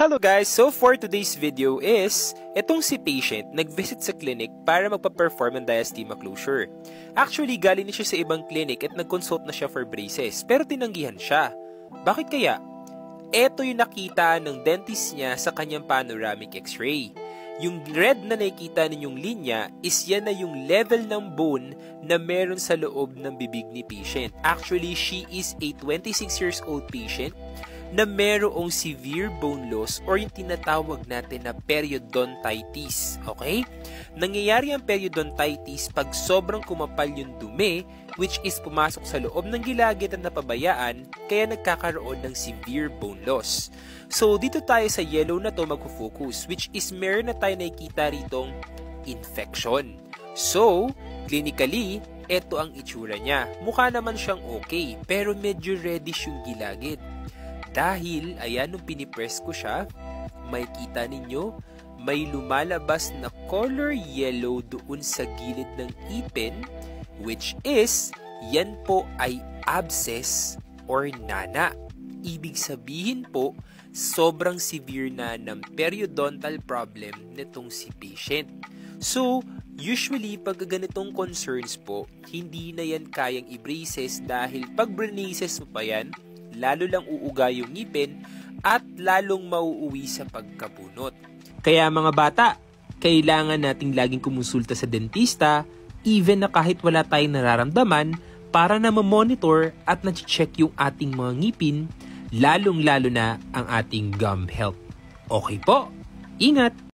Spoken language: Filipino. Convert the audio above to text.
Hello guys! So for today's video is, itong si patient nag-visit sa clinic para magpa-perform ng diastema closure. Actually, galing na siya sa ibang clinic at nag-consult na siya for braces, pero tinanggihan siya. Bakit kaya? Ito yung nakita ng dentist niya sa kanyang panoramic x-ray. Yung red na nakikita ninyong linya is yan na yung level ng bone na meron sa loob ng bibig ni patient. Actually, she is a 26 years old patient na merong severe bone loss or yung tinatawag natin na periodontitis. Okay? Nangyayari ang periodontitis pag sobrang kumapal yung dumi, which is pumasok sa loob ng gilagid at napabayaan, kaya nagkakaroon ng severe bone loss. So, dito tayo sa yellow na to magfo-focus, which is meron na tayo nakikita ritong infection. So, clinically, ito ang itsura niya. Mukha naman siyang okay, pero medyo reddish yung gilagid. Dahil, ayan, nung pinipress ko siya, may kita ninyo, may lumalabas na color yellow doon sa gilid ng ipin, which is, yan po ay abscess or nana. Ibig sabihin po, sobrang severe na ng periodontal problem nitong si patient. So, usually, pag ganitong concerns po, hindi na yan kayang i-braces dahil pag braces mo pa yan, lalo lang uuga yung ngipin at lalong mauuwi sa pagkabunot. Kaya mga bata, kailangan nating laging kumonsulta sa dentista even na kahit wala tayong nararamdaman para na ma-monitor at na-check yung ating mga ngipin, lalong-lalo na ang ating gum health. Okay po, ingat!